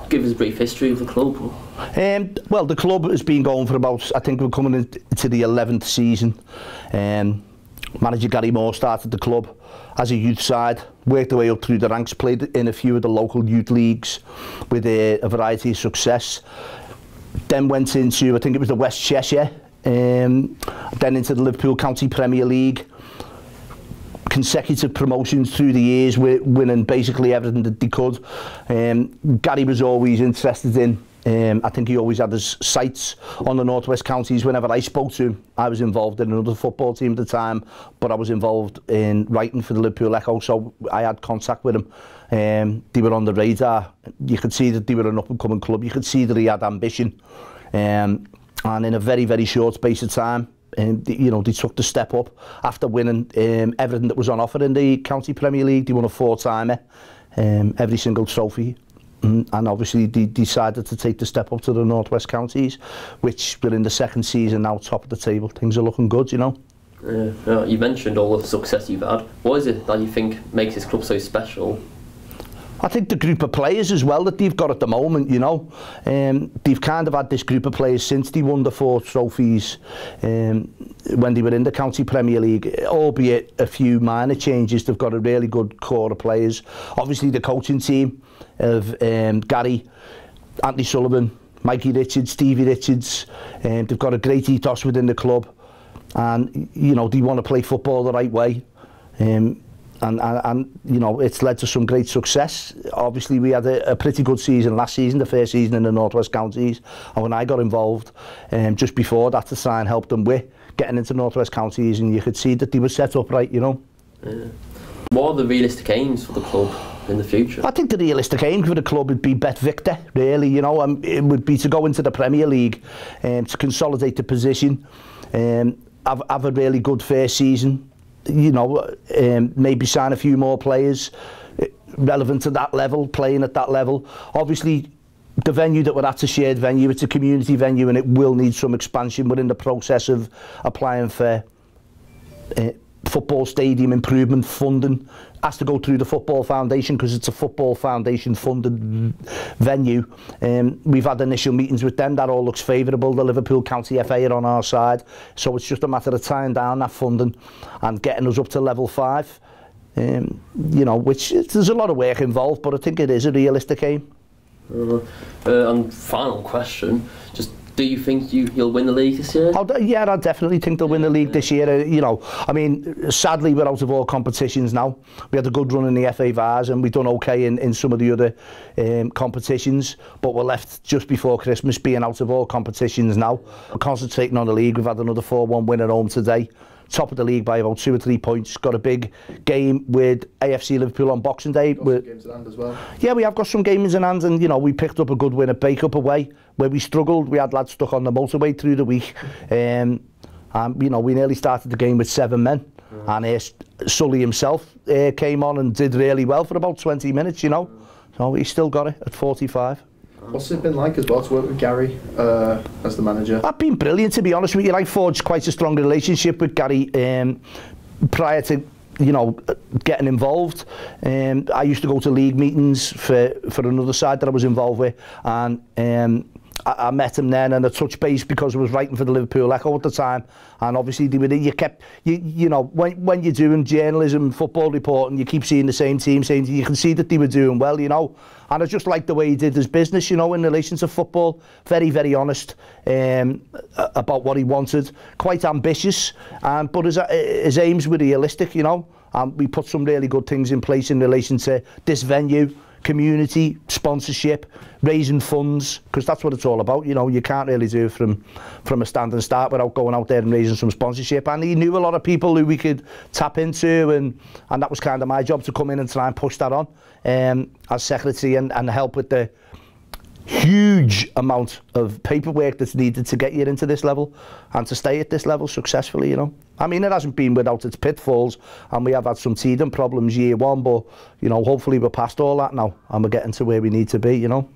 Give us a brief history of the club. Well, the club has been going for about, I think we're coming into the 11th season. Manager Gary Moore started the club as a youth side, worked their way up through the ranks, played in a few of the local youth leagues with a variety of success. Then went into, I think it was the West Cheshire, then into the Liverpool County Premier League. Consecutive promotions through the years, winning basically everything that they could. Gary was always interested in, I think he always had his sights on the North West Counties. Whenever I spoke to him, I was involved in another football team at the time, but I was involved in writing for the Liverpool Echo, so I had contact with him. They were on the radar. You could see that they were an up-and-coming club. You could see that he had ambition. And in a very, very short space of time, you know, they took the step up after winning everything that was on offer in the County Premier League. They won a 4-timer, every single trophy, and obviously they decided to take the step up to the North West Counties, which we're in the second season now, top of the table. Things are looking good, you know. You mentioned all the success you've had. What is it that you think makes this club so special? I think the group of players as well that they've got at the moment, you know. They've kind of had this group of players since they won the 4 trophies when they were in the County Premier League, albeit a few minor changes. They've got a really good core of players. Obviously the coaching team of Gary, Anthony Sullivan, Mikey Richards, Stevie Richards, they've got a great ethos within the club, and you know, they want to play football the right way. And you know, it's led to some great success. Obviously we had a pretty good season last season, the first season in the North West Counties, and when I got involved just before that to try and help them with getting into North West Counties, and you could see that they were set up right, you know. What are the realistic aims for the club in the future? I think the realistic aim for the club would be Bet Victor, really, you know. It would be to go into the Premier League, to consolidate the position, have a really good first season, you know, maybe sign a few more players relevant to that level, playing at that level. Obviously, the venue that we're at, a shared venue, it's a community venue, and it will need some expansion. We're in the process of applying for football stadium improvement funding. Has to go through the Football Foundation because it's a Football Foundation funded venue. We've had initial meetings with them. That all looks favourable. The Liverpool County FA are on our side, so it's just a matter of tying down that funding and getting us up to level 5. You know, which there's a lot of work involved, but I think it is a realistic aim. And final question, just do you think you'll win the league this year? Yeah, I definitely think they'll win the league this year. You know, I mean, sadly we're out of all competitions now. We had a good run in the FA Vars and we've done okay in some of the other competitions, but we're left just before Christmas being out of all competitions now. We're concentrating on the league. We've had another 4-1 win at home today. Top of the league by about 2 or 3 points. Got a big game with AFC Liverpool on Boxing Day. Got some games in hand as well. Yeah, we have got some games in hand, and you know, we picked up a good win at Bacup away where we struggled. We had lads stuck on the motorway through the week, and you know, we nearly started the game with 7 men, and Sully himself came on and did really well for about 20 minutes, you know. So he still got it at 45. What's it been like as well to work with Gary as the manager? I've been brilliant, to be honest with you. I forged quite a strong relationship with Gary prior to, you know, getting involved. I used to go to league meetings for another side that I was involved with, and I met him then, and I touched base because I was writing for the Liverpool Echo at the time, and obviously you know, when you're doing journalism, football reporting, you keep seeing the same team, you can see that they were doing well, you know. And I just liked the way he did his business, you know, in relation to football. Very, very honest about what he wanted. Quite ambitious, but his aims were realistic, you know. We put some really good things in place in relation to this venue, community, sponsorship, raising funds, because that's what it's all about, you know. You can't really do it from a standing start without going out there and raising some sponsorship. And he knew a lot of people who we could tap into, and that was kind of my job, to come in and try and push that on as secretary and help with the huge amount of paperwork that's needed to get you into this level and to stay at this level successfully, you know. I mean, it hasn't been without its pitfalls, and we have had some teething problems year 1, but, you know, hopefully we're past all that now and we're getting to where we need to be, you know.